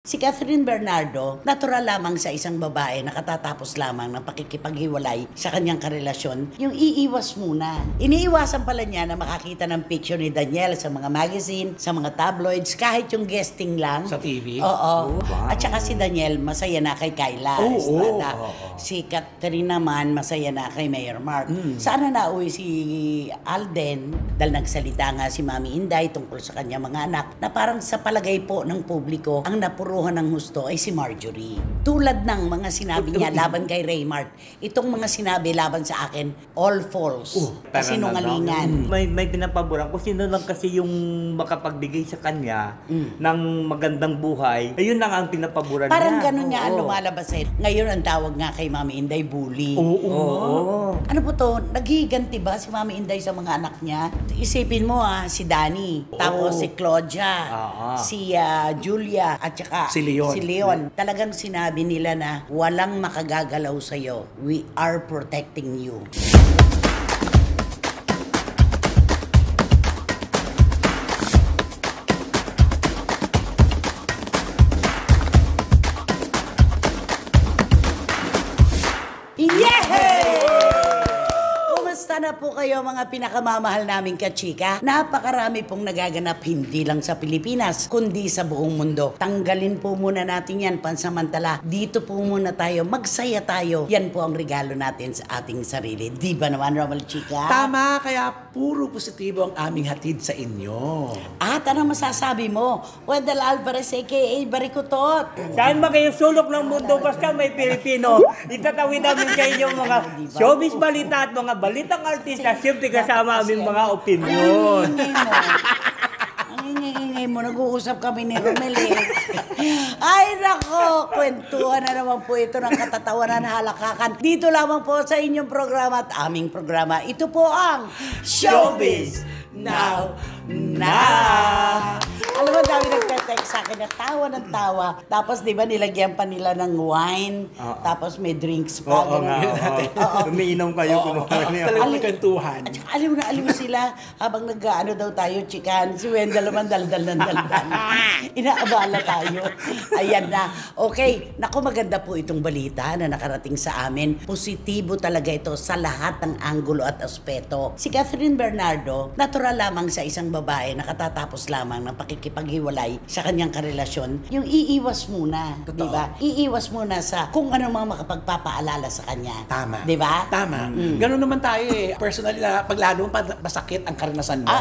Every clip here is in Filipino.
Si Catherine Bernardo, natural lamang sa isang babae na katatapos lamang ng pakikipaghiwalay sa kanyang karelasyon, yung iiwas muna. Iniiwasan pala niya na makakita ng picture ni Daniel sa mga magazine, sa mga tabloids, kahit yung guesting lang. Sa TV? Oo. Wow. At saka si Daniel, masaya na kay Kyla Estrada. Si Catherine naman, masaya na kay Mayor Mark. Sana nauwi si Alden, dahil nagsalita nga si Mami Inday tungkol sa kanyang mga anak, na parang sa palagay po ng publiko, ang napuruhan ng husto ay si Marjorie. Tulad ng mga sinabi niya laban kay Raymart, itong mga sinabi laban sa akin, all false. Kasinungalingan. May pinapaboran kung sino lang kasi yung makapagbigay sa kanya ng magandang buhay, ayun lang ang pinapaboran niya. Parang ganun nga ang lumalabas eh. Ngayon ang tawag nga kay Mami Inday, bully. Ano po to? Naghihiganti ba si Mami Inday sa mga anak niya? Isipin mo si Danny, tapos si Claudia, si Julia, at saka si Leon. Talagang sinabi nila na walang makagagalaw sa'yo. We are protecting you. Kumusta na po kayo mga pinakamamahal naming kachika? Napakarami pong nagaganap hindi lang sa Pilipinas, kundi sa buong mundo. Tanggalin po muna natin yan pansamantala. Dito po muna tayo, magsaya tayo. Yan po ang regalo natin sa ating sarili. Di ba naman, Romel Chika? Tama, kaya puro positibo ang aming hatid sa inyo. At anong masasabi mo? Wendell Alvarez aka Barikutot. Saan ba kayo sulok ng mundo basta may Pilipino? Itatawid namin sa inyo mga showbiz balita at mga balitang artista, siyempre kasama aming mga opinion. Ang ingay mo, nag-uusap kami ni Romel Ay nako, kwentuhan na naman po ito ng katatawanan, halakakan. Dito lamang po sa inyong programa at aming programa. Ito po ang Showbiz Now Na! Alam mo, dami nagte-text sa akin na tawa ng tawa. Tapos, di ba, nilagyan pa nila ng wine. Tapos, may drinks pa. Umiinom kayo. Talagang nagkantuhan. At saka, alim sila habang nag-ano daw tayo, chikan. Si Wendell naman, daldal. Inaabala tayo. Ayan na. Okay. Naku, maganda po itong balita na nakarating sa amin. Positibo talaga ito sa lahat ng anggulo at aspeto. Si Catherine Bernardo, natural lamang sa isang babae na katatapos lamang ng pakikipaghiwalay sa kanyang karelasyon, yung iiwas muna, di ba? Iiwas muna sa kung ano mga makapagpapaalala sa kanya. Tama. Di ba? Tama. Ganun naman tayo eh. Personally, pag lalo masakit ang karanasan mo,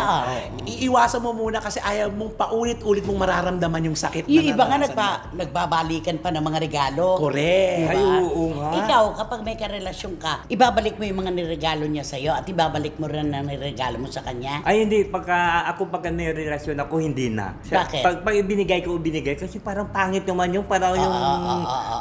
iiwasan mo muna kasi ayaw mong paulit-ulit mong mararamdaman yung sakit na yung iba nga naranasan nagbabalikan pa ng mga regalo. Correct. Diba? Ay, oo nga. Ikaw, kapag may karelasyon ka, ibabalik mo yung mga niregalo niya sa'yo at ibabalik mo rin ang niregalo mo sa kanya? Ay hindi, pagka may relasyon ako, hindi na. Bakit? Pag ibinigay ko, kasi parang pangit naman yung parang yung,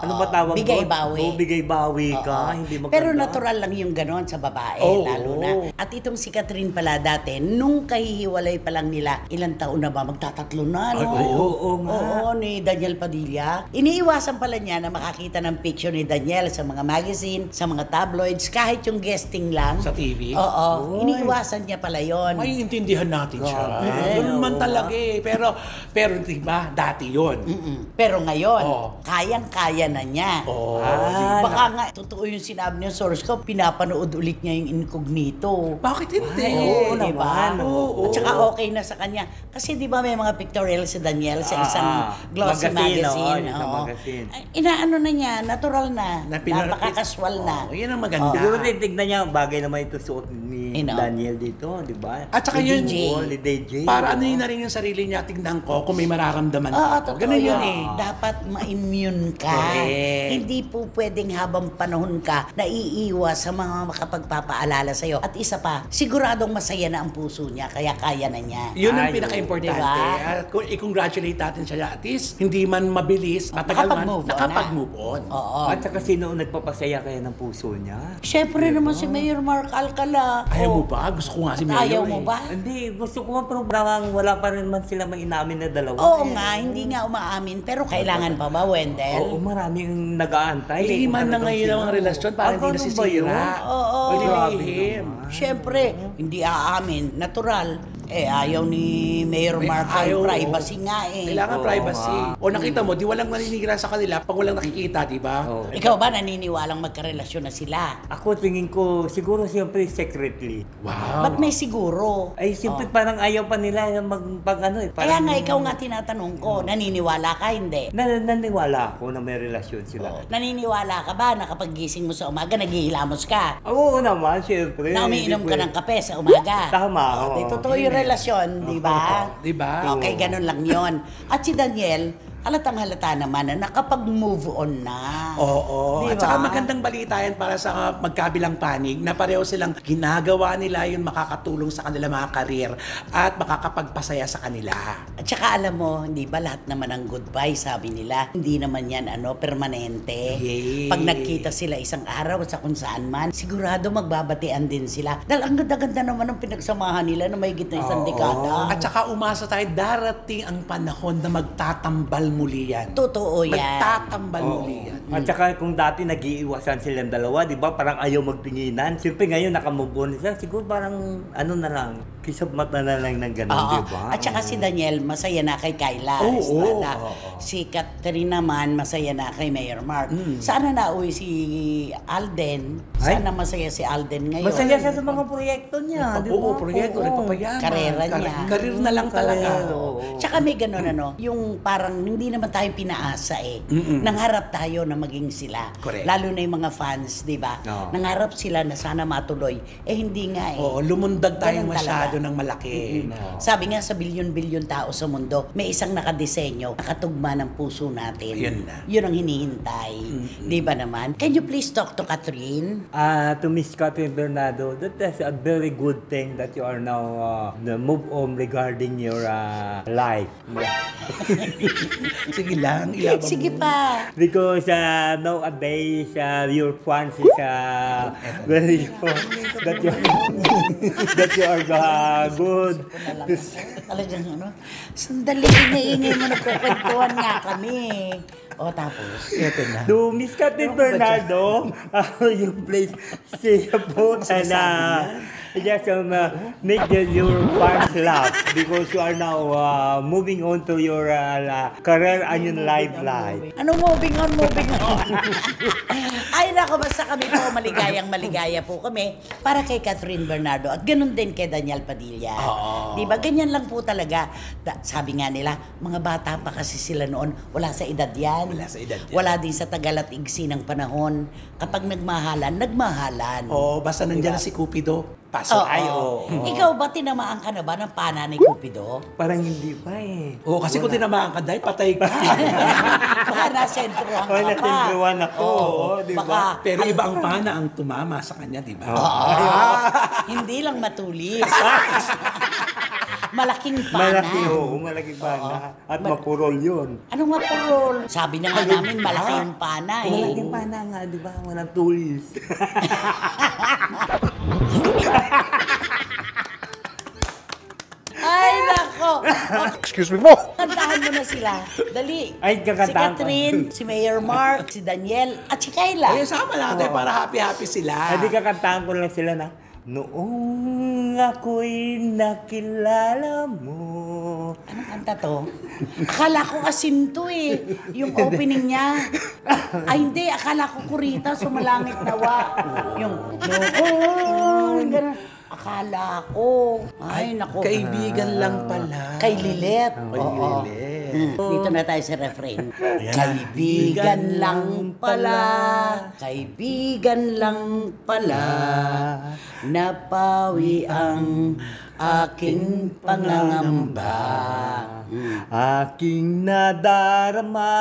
ano ba tawag ko? Bigay-bawi. Bigay-bawi ka, hindi maganda. Pero natural lang yung ganon sa babae, lalo na. At itong si Catherine pala dati, nung kahihiwalay pa lang nila, ilang taon na ba? Magtatatlo na, no? Oo nga. Oo, ni Daniel Padilla. Iniiwasan pala niya na makakita ng picture ni Daniel sa mga magazine, sa mga tabloids, kahit yung guesting lang. Sa TV? Oo. Iniiwasan niya pala yon. May intindihan natin siya. Ganun man talaga eh. Pero di ba, dati yun. Pero ngayon, kayang-kaya na niya. Baka nga, totoo yung sinabi niya, source ko, pinapanood ulit niya yung Incognito. Bakit hindi? Oo, Oo diba? naman, At saka okay na sa kanya. Kasi di ba may mga pictorial si Daniel sa isang glossy magazine. Magazine. Ay, inaano na niya, natural na. Napaka-casual na. Yan ang maganda. Siguro tignan niya, bagay naman ito suot ni Daniel dito, di ba? At saka yun, ni DJ. para ano yun na rin yung sarili niya, tignan ko kung may mararamdaman Oo, ako. Ganun yun eh. Dapat ma-immune ka. Correct. Hindi po pwedeng habang panahon ka naiiwas sa mga makapagpapaalala sa'yo. At isa pa, siguradong masaya na ang puso niya, kaya kaya na niya. Yun ang pinaka-importante. Diba? At kung i-congratulate natin siya, at least, hindi man mabilis, matagal man, nakapag-move on. Oo. At saka sino nagpapasaya kaya ng puso niya? Siyempre naman si Mayor Mark Alcala. Ayaw mo ba? Gusto ko nga si Mayor. Ayaw mo ba? Hindi, gusto ko man pero parang wala pa rin man sila may inamin na dalawa. Oo nga, hindi nga umaamin. Pero kailangan pa ba, Wendell? Oo, maraming nag-aantay. Hindi man na ngayon ang relasyon para hindi nasisira. Oo. Pwede lihim. Siyempre, hindi aamin. Natural. Ayaw ni Mayor Mark ayaw, privacy nga eh. Kailangan privacy. O nakita mo, di walang naninira sa kanila pag walang nakikita, di ba? Ikaw ba naniniwalang magkarelasyon na sila? Ako tingin ko, siguro siyempre secretly. Wow. Ba't may siguro? Ay, siyempre parang ayaw pa nila pag ano eh. Kaya Parang, nga ikaw nga tinatanong ko, naniniwala ka hindi? Naniwala ako na may relasyon sila. Naniniwala ka ba na kapag gising mo sa umaga, naghihilamos ka? Oo naman, siyempre. Na umiinom ka ng kape sa umaga? Tama, oo. Di totoo yung relasyon, di ba? Di ba? Okay, ganun lang yon. At si Daniel, halatang halata naman na nakapag-move on na. Oo. Di At saka ba? magandang balita yan para sa magkabilang panig na pareho silang ginagawa nila yung makakatulong sa kanila mga karir at makakapagpasaya sa kanila. At saka alam mo, hindi ba lahat naman ng goodbye, sabi nila, hindi naman yan permanente. Yay. Pag nagkita sila isang araw sa kung saan man, sigurado magbabatian din sila. Dahil ang ganda-ganda naman ng pinagsamahan nila na may gitna isang dekada. At saka umasa tayo, darating ang panahon na magtatambal muli yan. Totoo yan. Magtatambal muli yan. At saka kung dati nag-iiwasan silang dalawa, di ba? Parang ayaw magtinginan. Siyempre ngayon nakamove on sila. Siguro parang ano na lang, kisap mata na lang ng ganun, Oo. di ba? At saka si Daniel, masaya na kay Kyla Oo, Estrada. oo. Si Catherine naman, masaya na kay Mayor Mark. Sana nauwi si Alden. Sana masaya si Alden ngayon. Masaya siya sa mga proyekto niya, di ba? Oo, proyekto, nagpapayaman. Karera niya. Karir na lang talaga. Tsaka may ganun yung parang hindi naman tayo pinaasa eh. Nangharap tayo na maging sila. Correct. Lalo na yung mga fans, di ba? Oo. Nangharap sila na sana matuloy. Hindi nga eh. Oo, lumundag tayo Ganun masyado talaga. ng malaki. Sabi nga sa bilyon-bilyon tao sa mundo, may isang nakadesenyo, nakatugma ng puso natin. Yun na. Yun ang hinihintay. Di ba naman? Can you please talk to Catherine? To Miss Catherine Bernardo, that's a very good thing that you are now move on regarding your life. Sige lang, ilabang Sige mo. pa. Because nowadays, your fans is very that you that you are good. Talagang ano, sandali, ingay-ingay mo, nagkukwentuhan nga kami. O tapos? Ito na. To Miss Catherine Bernardo, you please say a vote and just make your fans laugh because you are now moving on to your career and your life. Ano moving on? Ay nako, basta kami po maligaya po kami para kay Catherine Bernardo at ganun din kay Daniel Padilla. Di ba? Ganyan lang po talaga. Sabi nga nila, mga bata pa kasi sila noon, wala sa edad yan. Wala sa edad yan. Wala din sa tagal at igsi ng panahon. Kapag nagmahalan. Oo, basta nandiyan na si Cupido. Pasok. Oo. Ikaw ba tinamaan ka na ba ng pana ni Cupido? Parang hindi pa eh. Oo, kasi kung tinamaan ka, dahil patay ka. Baka nasentruhan ka pa. Nasentruhan ako. Oo, di ba? Baka, Pero iba ang pana ang tumama sa kanya, di ba? hindi lang matulis. Malaking pana. Malaking pana. At mapurol yun. Anong mapurol? Sabi na nga namin, malaki yung pana eh. Malaking pana nga, di ba? Walang tulis. Ay, nako. Excuse me po. Kantahan mo na sila. Dali. Ay, Si kakantahan ko. Catherine, si Mayor Mark, si Daniel, at si Kayla. Ay, sama natin para happy-happy sila. Hindi kakantahan ko lang sila na, noong ako'y nakilala mo. Anong kanta to? Akala ko asinto eh. Yung opening niya. Ay hindi, akala ko kurita, sumalangit nawa. Yung, noon, ganun. Akala ko. Ay, nako. Kaibigan lang pala. Kay Lilet. Kay Oo. Lilet. Dito na tayo sa refrain. Kaibigan lang pala. Kaibigan lang pala. Napawi ang aking pangangamba. Aking nadarama,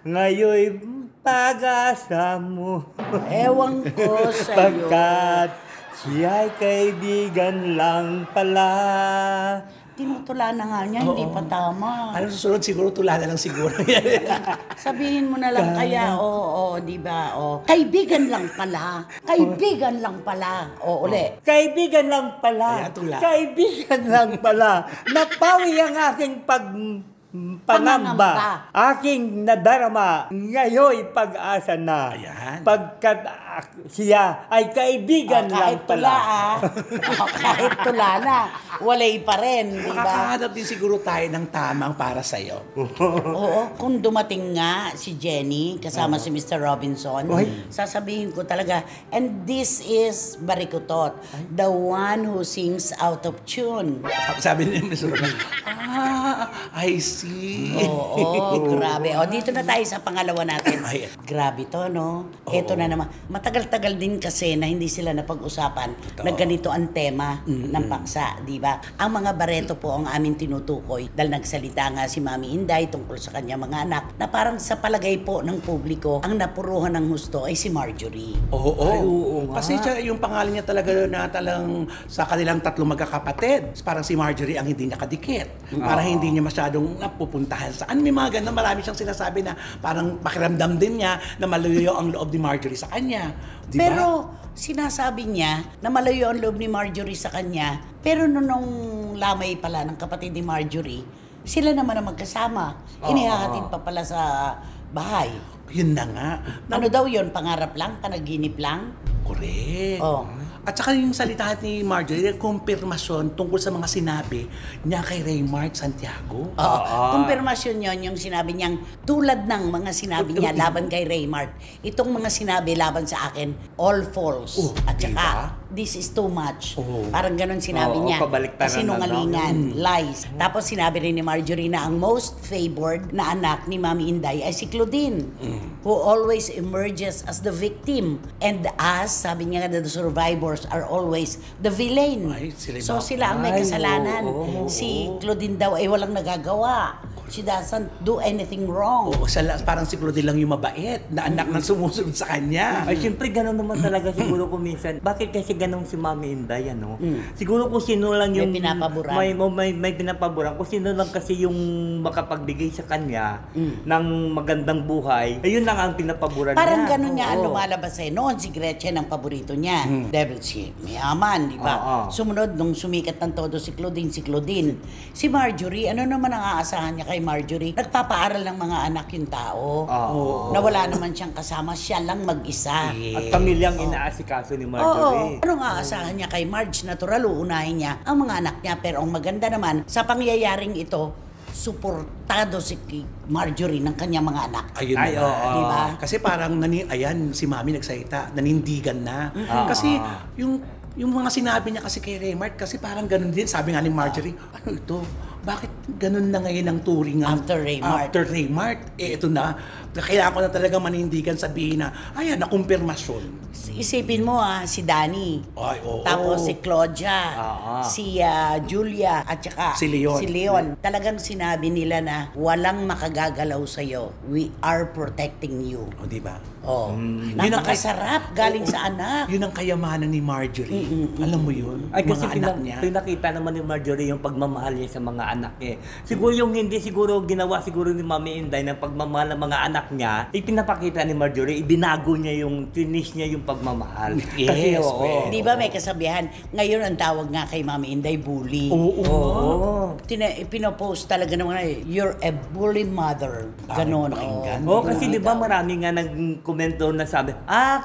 ngayon pag-asa mo. Ewan ko sa'yo. Pagkat siya'y kaibigan lang pala. Tinutula na nga niya, hindi pa tama. Ano susunod? Siguro tula na lang siguro. Sabihin mo na lang kaya, oo, di ba? Kaibigan lang pala. Kaibigan lang pala. O, uli. Kaibigan lang pala. Ayan, tula. Kaibigan lang pala. Napawi ang aking pangamba. Aking nadarama, ngayon pag-asa na. Ayan. Pagkat siya ay kaibigan lang Kahit tula pala. kahit tula na, walay pa rin, di ba? Makakahanap din siguro tayo ng tamang para sa'yo. Oo, kung dumating nga si Jenny kasama si Mr. Robinson, sasabihin ko talaga, and this is Barikutot, the one who sings out of tune. Sabi ni Mr. Robin, I see. Oo, grabe. O, dito na tayo sa pangalawa natin. Ay. Grabe to, no? Ito na naman. Matagal-tagal din kasi na hindi sila napag-usapan na ganito ang tema ng paksa, di ba? Ang mga Barreto po ang aming tinutukoy dahil nagsalita nga si Mami Inday tungkol sa kanya mga anak na parang sa palagay po ng publiko, ang napuruhan ng husto ay si Marjorie. Oo. Kasi siya, yung pangalan niya talaga na talang sa kanilang tatlong magkakapatid. Parang si Marjorie ang hindi nakadikit. Para hindi niya masyadong napupuntahan saan. May mga ganun, marami siyang sinasabi na parang pakiramdam din niya na malayo ang loob ni Marjorie sa kanya. Di ba? Pero sinasabi niya na malayo ang loob ni Marjorie sa kanya, pero nung lamay pala ng kapatid ni Marjorie, sila naman ang magkasama. Inihahatid pa pala sa bahay. Yun na nga. Ano daw yun? Pangarap lang? Panaginip lang? Correct. Oh. At saka yung salita ni Marjorie, kumpirmasyon tungkol sa mga sinabi niya kay Raymart Santiago. Oo. Kumpirmasyon yon yung sinabi niyang tulad ng mga sinabi niya laban kay Raymart. Itong mga sinabi laban sa akin, all false. At saka, this is too much. Parang ganun sinabi niya. Kabaliktaran Sinungalingan, lies. Tapos sinabi rin ni Marjorie na ang most favored na anak ni Mami Inday ay si Claudine, who always emerges as the victim. And us, sabi niya nga, the survivors are always the villain. Ay, So sila ang may kasalanan. Si Claudine daw ay walang nagagawa. She doesn't do anything wrong. Oo, parang si Claudine lang yung mabait na anak na sumusunod sa kanya. Ay, siyempre, gano'n naman talaga siguro kung minsan. Bakit kasi gano'n si Mami Inday, ano? Siguro kung sino lang yung... May pinapaboran. May pinapaboran. Kung sino lang kasi yung makapagbigay sa kanya ng magandang buhay, ayun lang ang pinapaboran niya. Parang gano'n niya ang lumalabas eh. Noon si Gretchen ang paborito niya. Dahil si mayaman, di ba? Sumunod nung sumikat ng todo si Claudine. Si Marjorie, ano naman ang aasahan niya kay Marjorie? Nagpapaaral ng mga anak yung tao. Na wala naman siyang kasama, siya lang mag-isa. At pamilyang inaasikaso ni Marjorie. Anong aasahan niya kay Marge? Natural, uunahin niya ang mga anak niya. Pero ang maganda naman, sa pangyayaring ito, suportado si Marjorie ng kanyang mga anak. Ayun Ay, na. oo. Diba? Kasi parang, ayan, si Mami nagsalita, nanindigan na. Kasi yung mga sinabi niya kasi kay Raymart, kasi parang ganun din. Sabi nga ni Marjorie, ano ito? Bakit ganun na ngayon ang turing After Raymart. After Raymart. Ito na. Kailangan ko na talaga manindigan, sabihin na, ayan, nakumpirmasyon. Isipin mo si Danny. Ay, oo. Tapos si Claudia, si Julia, at saka Si Leon. Talagang sinabi nila na walang makagagalaw sa'yo. We are protecting you. O, di ba? Oh. Yun ang Napakasarap galing sa anak. Yun ang kayamanan ni Marjorie. Alam mo yun? Ay, kasi mga anak niya. pinakita naman ni Marjorie yung pagmamahal niya sa mga anak niya. Siguro yung hindi siguro ginawa siguro ni Mami Inday ng pagmamahal ng mga anak niya, ipinapakita ni Marjorie, ibinago niya yung, finish niya yung pagmamahal. Yes, Kasi, well. Di ba may kasabihan? Ngayon ang tawag nga kay Mami Inday, bully. Oo. Pinopost talaga naman, you're a bully mother. Ganon. pakinggan. Oo, kasi di ba marami nga nag-komento na sabi,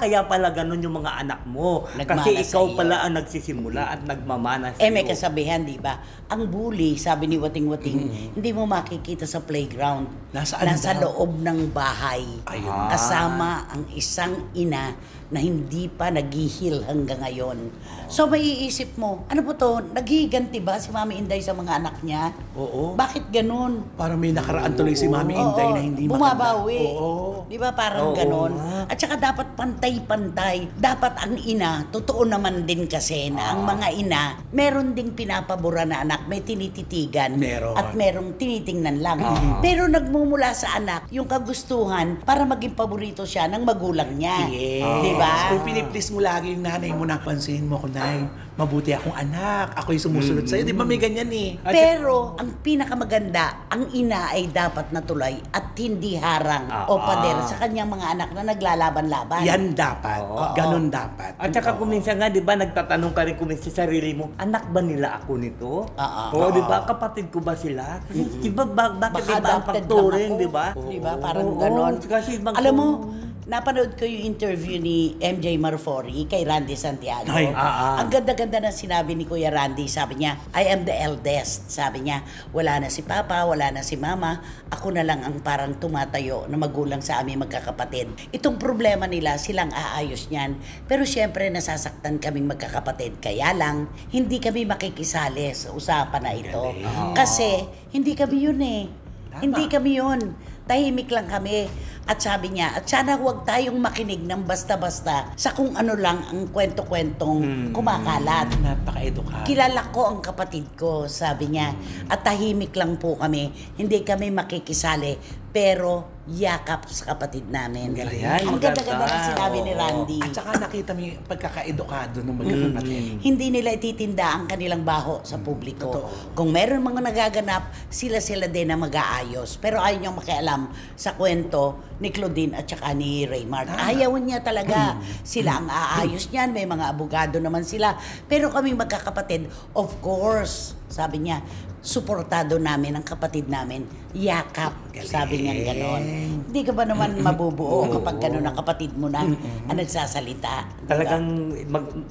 kaya pala ganun yung mga anak mo. Nagmana Kasi sa ikaw iyo. pala ang nagsisimula at nagmamana sa May iyo. kasabihan, di ba? Ang bully, sabi ni Wating-Wating, hindi mo makikita sa playground. Nasaan Nasa daw? loob ng bahay. Ayun. Kasama ang isang ina na hindi pa naghihil hanggang ngayon. So maiisip mo, ano po to? Naghihiganti ba si Mami Inday sa mga anak niya? Oo. Bakit ganun? Parang may nakaraan tuloy si Mami Inday na hindi bumabawi. Oo. Di ba parang Oo, ganon? nga. At saka dapat pantay-pantay. Dapat ang ina, totoo naman din kasi na ang mga ina, meron ding pinapabura na anak, may tinititigan. Meron. At merong tinitingnan lang. Pero nagmumula sa anak yung kagustuhan para maging paborito siya ng magulang niya. Yes. Di ba? Kung piniplis mo lagi yung nanay mo na, pansin mo ko, Nay, mabuti akong anak. Ako yung sumusunod sa'yo. Di ba may ganyan eh? Pero ang pinakamaganda, ang ina ay dapat natulay at hindi harang o pader sa kanyang mga anak na naglalaban-laban. Yan dapat. Ganon dapat. At saka kuminsan nga, di ba, nagtatanong ka rin kuminsan sa sarili mo, anak ba nila ako nito? Oo. Oo, di ba, kapatid ko ba sila? Kasi, di ba, bakit Baka iba ang adopted pagturing, lang ako. di ba? Di ba? Parang Oo, ganon. kasi ibang Alam mo, napanood ko yung interview ni MJ Marfori kay Randy Santiago. Ay, Ang ganda-ganda na sinabi ni Kuya Randy. Sabi niya, I am the eldest. Sabi niya, wala na si Papa, wala na si Mama. Ako na lang ang parang tumatayo na magulang sa aming magkakapatid. Itong problema nila, silang aayos niyan. Pero syempre, nasasaktan kaming magkakapatid. Kaya lang, hindi kami makikisali sa usapan na ito. Kasi, hindi kami yun eh. Hindi kami yun. Tahimik lang kami. At sabi niya, at sana huwag tayong makinig ng basta-basta sa kung ano lang ang kwento-kwentong kumakalat. Napaka-edukado. Kilala ko ang kapatid ko, sabi niya. At tahimik lang po kami. Hindi kami makikisali, pero yakap sa kapatid namin. Ayan, Ang ganda-ganda maganda. na sinabi ni Oo. Randy. At saka nakita mo yung pagkaka-edukado ng magkakapatid. Hindi nila ititinda ang kanilang baho sa publiko. Totoo. Kung meron mga nagaganap, sila-sila din na mag-aayos. Pero ayaw niyang makialam sa kwento ni Claudine at saka ni Raymart. Ayaw niya talaga. Sila ang aayos niyan. May mga abogado naman sila. Pero kaming magkakapatid, of course, sabi niya, suportado namin ang kapatid namin. Yakap, sabi niya gano'n. Hindi ka ba naman mabubuo kapag gano'n ang kapatid mo na ang nagsasalita? Talagang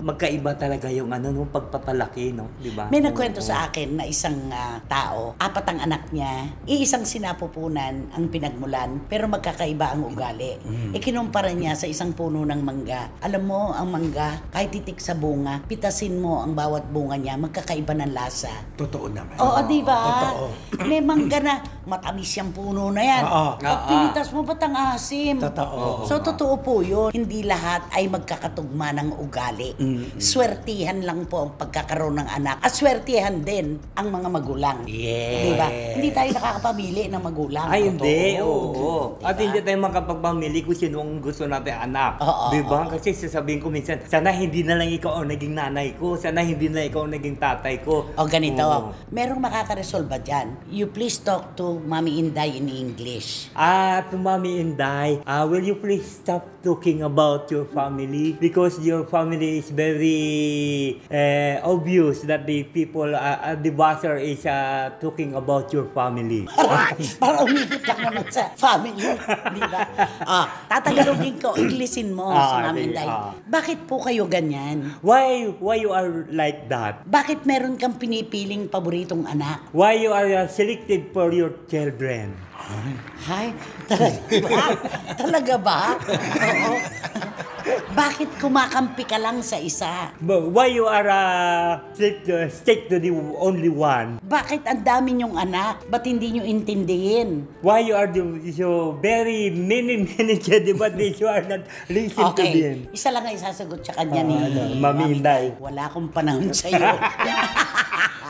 magkaiba talaga yung nung pagpapalaki, no? Di ba? May nagkwento sa akin na isang tao, 4 ang anak niya, iisang sinapupunan ang pinagmulan, pero magkakaiba ang ugali. Ikinumpara niya sa isang puno ng mangga. Alam mo, ang mangga, kahit titik sa bunga, pitasin mo ang bawat bunga niya, magkakaiba ng lasa. Totoo naman. Oo, di ba? Totoo. May mangga na matamis yung puno na yan. Oo. Pag pinitas mo, ba't ang asim? Totoo. So, totoo po yun. Hindi lahat ay magkakatugma ng ugali. Swertihan lang po ang pagkakaroon ng anak. At swertihan din ang mga magulang. Yes. Di ba? Hindi tayo nakakapamili ng magulang. Ay, Totoo. hindi. Oo. Diba? At hindi tayo makapagpamili kung sino ang gusto natin anak. Oo, Di ba? Kasi sasabihin ko minsan, sana hindi na lang ikaw ang naging nanay ko. Sana hindi na ikaw ang naging tatay ko. O ganito, Oo. merong makakaresolba dyan. You please talk to Mami Inday in English. To Mommy Inday, will you please stop talking about your family? Because your family is very obvious that the people, the buzzer is talking about your family. Para umipit lang naman sa family. Di ba? Tatagalogin ko, Englishin mo si Mami okay, Inday. Bakit po kayo ganyan? Why you are like that? Bakit meron kang pinipiling paboritong anak? Why you are selected for your children? Hay, talaga ba? Talaga ba? Oo. Bakit kumakampi ka lang sa isa? But why you are stick to the only one? Bakit ang dami niyong anak? Ba't hindi niyo intindihin? Why you are so very many children but you are not listen to them? Okay, isa lang ang isasagot sa kanya ni Mami Inday. Wala akong panahon sa iyo.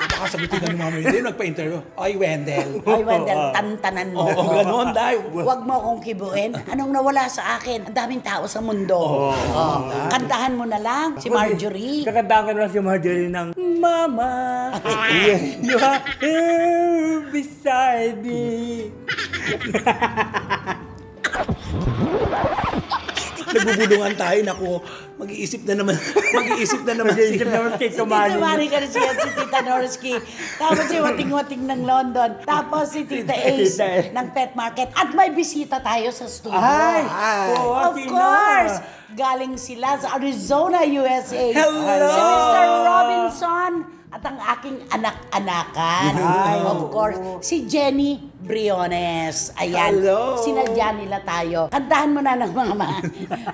Baka sagutin na ni Mama Hindi, nagpa-interview. Ay, Wendell. Ay, Wendell, tantanan mo. Oo, gano'n, Day. Huwag mo akong kibuin. Anong nawala sa akin? Ang daming tao sa mundo. Kantahan mo na lang si Marjorie. Kakantahan ko na si Marjorie ng Mama, you are here beside me. Nagbubulungan tayo, naku. Mag-iisip na naman. Mag-iisip naman si Si Tita Mari Garcia, si Tita Norsky, tapos si Wating-Wating ng London, tapos si Tita Ace ng Pet Market. At may bisita tayo sa studio. Ay! Of course! Galing sila sa Arizona, USA. Hello! Si Mr. Robinson at ang aking anak-anakan. Of course, si Jenny Briones. Ayan. Hello! Sinadya nila tayo. Kantahan mo na ng mama.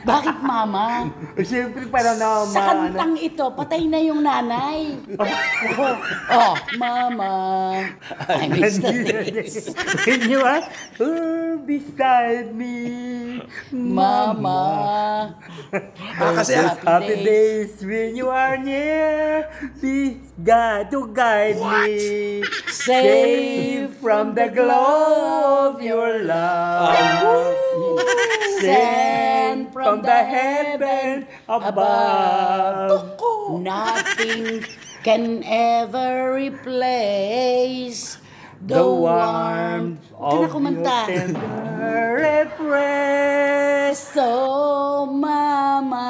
Bakit mama? Siyempre para na Sa kantang ito, patay na yung nanay. Mama. I miss the days. When you are beside me, Mama. Kasi happy days when you are near, be God to guide me, safe from the glow of your love, sent from the heaven above. Nothing can ever replace the warmth of kumanta. your tender embrace. So, Mama.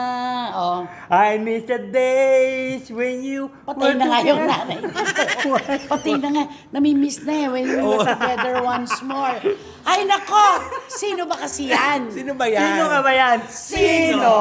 I miss the days when you Patay were na nga yung together. nanay dito. Patay na nga. Namimiss na eh when we were together once more. Ay nako! Sino ba kasi yan? Sino ba yan? Sino nga ba yan? Sino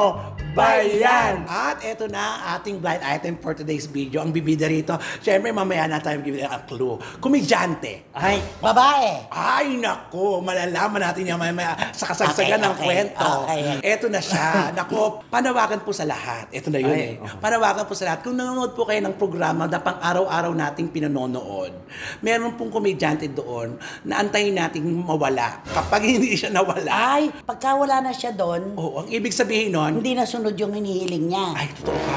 ba yan? At eto na ating blind item for today's video. Ang bibida rito, syempre mamaya na tayo bibida ang clue. Komedyante. Ay, Babae. Ay, nako, malalaman natin yan mamaya sa kasagsagan ng kwento. Okay. Eto na siya. Nako, panawagan po sa lahat. Eto na yun Ay, Panawagan po sa lahat. Kung nanonood po kayo ng programa na pang araw-araw nating pinanonood, meron pong komedyante doon na antayin nating mawala. Kapag hindi siya nawala, Ay, pagka wala na siya doon, ang ibig sabihin nun, hindi nasunod yung hinihiling niya. ay, totoo ka.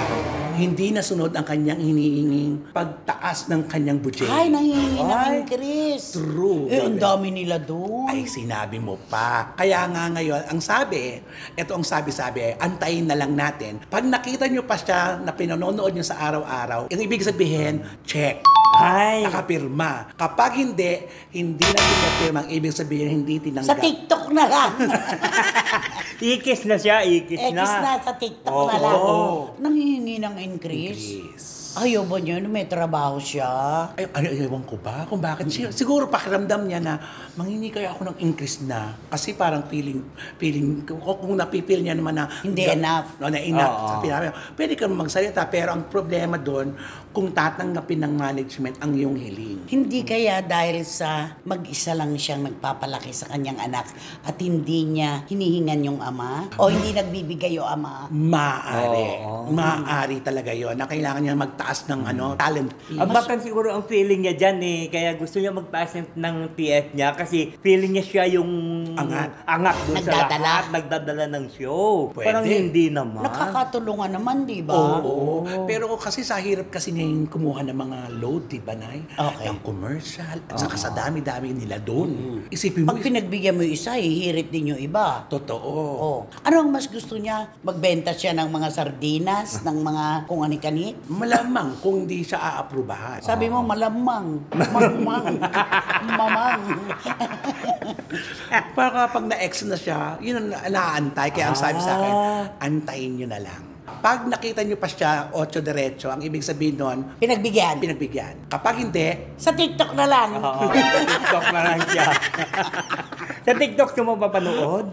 Hindi nasunod ang kanyang hinihinging pagtaas ng kanyang budget. Ay, nangihingi ng Ay, increase. true. Eh, ang dami nila doon. Ay, sinabi mo pa. Kaya nga ngayon, ang sabi, ito ang sabi-sabi, antayin na lang natin. Pag nakita nyo pa siya na pinanonood nyo sa araw-araw, ang ibig sabihin, check. ay. Nakapirma. Kapag hindi na pinapirma, ang ibig sabihin, hindi Sa tinanggap. TikTok na lang. Ikis na siya, ikis na. Ekis na sa TikTok Oo. na lang. Nangihingi ng increase. Increase. Ayaw ba niya? May trabaho siya. Ay, ewan ko ba kung bakit siya. Siguro pakiramdam niya na mangingi kaya ako ng increase na. Kasi parang feeling kung napipil niya naman na Hindi enough. No, na enough. Oo. Sabi namin, pwede ka magsalita, pero ang problema doon, kung tatanggapin ng management ang iyong hiling. Hindi kaya dahil sa mag-isa lang siyang nagpapalaki sa kanyang anak at hindi niya hinihingan yung ama? O hindi nagbibigay yung ama? Maaari. Oo. Maaari talaga yon na kailangan niya magtaas ng talent fee. Ang baka siguro ang feeling niya dyan kaya gusto niya magtaas ng TF niya kasi feeling niya siya yung angat doon sa Nagdadala. lahat, nagdadala ng show. Pwede. Parang hindi naman. Nakakatulungan naman, di ba? Oo. Pero kasi sa hirap kasi niya yung kumuha ng mga load, di ba, Nay? Okay. Ng commercial. At saka sa dami-dami nila doon. Isipin mo, Pag pinagbigyan mo yung isa, hihirit din yung iba. totoo. Oh. Ano ang mas gusto niya? Magbenta siya ng mga sardinas, ng mga kung ani-kanit? Malamang kung hindi siya aaprubahan. Sabi mo, malamang. Mamang. Mamang. Para kapag na-ex na siya, yun ang naantay. Kaya ang sabi sa akin, antayin nyo na lang. Pag nakita nyo pa siya, 8 diretso, ang ibig sabihin nun, Pinagbigyan. pinagbigyan. Kapag hindi, Sa TikTok na lang. Oo, TikTok na lang siya. Sa TikTok siya mo papanood?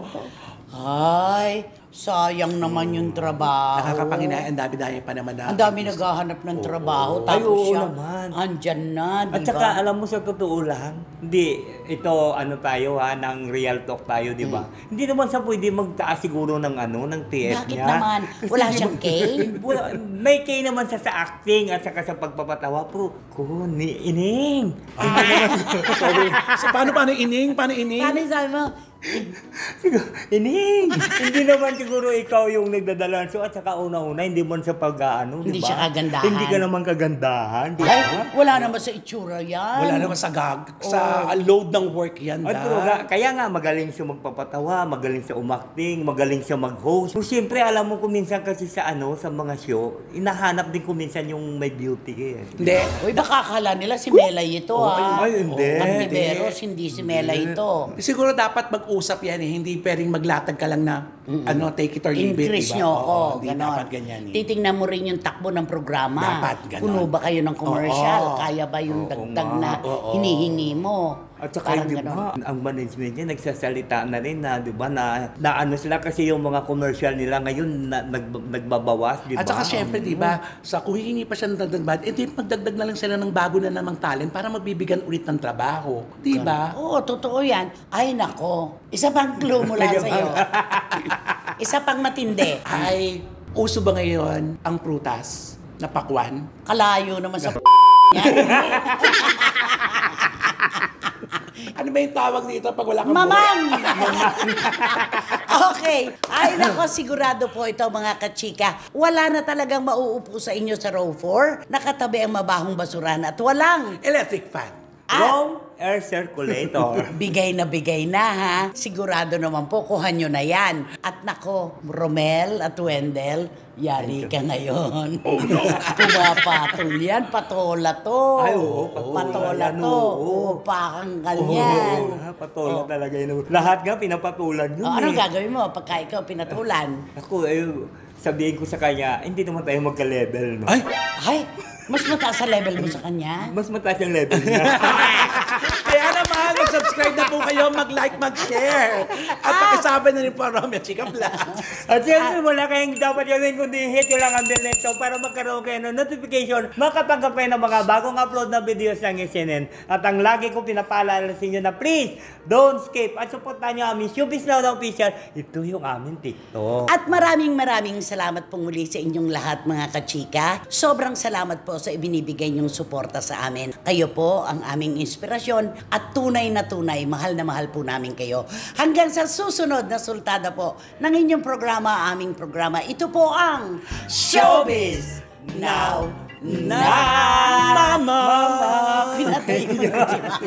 Ay, sayang naman yung trabaho. nakakapanghinayang, ang dami-dami pa naman na. Ang dami naghahanap ng trabaho. Ay, Tapos oo siya, naman. andyan na, di At ba? saka alam mo sa totoo lang, hindi ito tayo ng real talk tayo, di ba? Hindi naman siya pwede magtaas siguro ng ng TF Bakit niya. naman? Kasi Wala di siyang ba- K? May K naman siya sa acting at saka sa pagpapatawa. Pero, ining. Sorry. So, paano ining? Paano ining? Paano yung sabi mo? Siguro, ining. Hindi naman siguro ikaw yung nagdadala. So, at saka una-una, hindi man sa Hindi di ba? siya kagandahan. Hindi ka naman kagandahan, di Ay, ba? wala naman sa itsura yan. Wala naman sa sa load ng work yan. At pero kaya nga magaling siya magpapatawa, magaling siya umacting, magaling siya mag-host. So, siyempre alam mo kuminsan kasi sa sa mga show, inahanap din kuminsan yung may beauty eh. Hindi. Uy, baka akala nila si Melay ito, ha? Ay, hindi. Antiveros, hindi si Melay ito. Siguro dapat mag-usap yan Hindi pwedeng maglatag ka lang na take it or leave it. Increase diba? nyo Oo, ako. Hindi ganon. dapat ganyan Titingnan mo rin yung takbo ng programa. Dapat ganon. Puno ba kayo ng commercial? Oo. Kaya ba yung Oo dagdag nga. na Oo. hinihingi mo? At saka Parang di ba, ang management niya nagsasalita na rin na, di ba, na ano sila kasi yung mga commercial nila ngayon nagbabawas, di ba? At saka syempre, di ba, kung hihingi pa siya ng dagdag bad, magdagdag na lang sila ng bago na namang talent para magbibigyan ulit ng trabaho. Di ba? Oo, totoo yan. Ay, nako. Isa pang clue mula sa'yo. Isa pang matindi. Ay, uso ba ngayon ang prutas na pakwan? Kalayo naman sa yan. Ano ba yung tawag dito pag wala kang Mamang! Okay. Ay, nako, sigurado po ito mga kachika. Wala na talagang mauupo sa inyo sa row 4. Nakatabi ang mabahong basurahan at walang electric fan. Wrong air circulator. bigay na ha. Sigurado naman po, kuha nyo na yan. At nako, Romel at Wendell, yari ka ngayon. Oh no. Pumapatol yan, patola to. Ay, oo, Patola yan, to. oo. Upakang ganyan. Patulan talaga yun. Lahat nga pinapatulan yun O, anong eh. gagawin mo pagka ikaw pinatulan? Ako, sabihin ko sa kanya, hindi naman tayo magka-level, no? Ay, mas mataas sa level mo sa kanya? Mas mataas yung level niya. Kaya naman, mag-subscribe na po kayo, mag-like, mag-share. At pakisabi na rin po ang Romeo Chika Plus. At siyempre, wala kayong dapat gawin kundi hit nyo lang ang bell nito para magkaroon kayo ng notification, makatanggap kayo ng mga bagong upload na videos ng SNN. At ang lagi ko pinapaalala sa inyo na please, don't skip at supportan nyo aming Showbiz Now na official. Ito yung aming TikTok. At maraming salamat pong muli sa inyong lahat mga kachika. Sobrang salamat po sa ibinibigay niyong suporta sa amin. Kayo po ang aming inspirasyon at tunay na tunay, mahal na mahal po namin kayo. Hanggang sa susunod na sultada po ng inyong programa, aming programa. Ito po ang Showbiz Now na Mama! Pinatay mo na si Mama.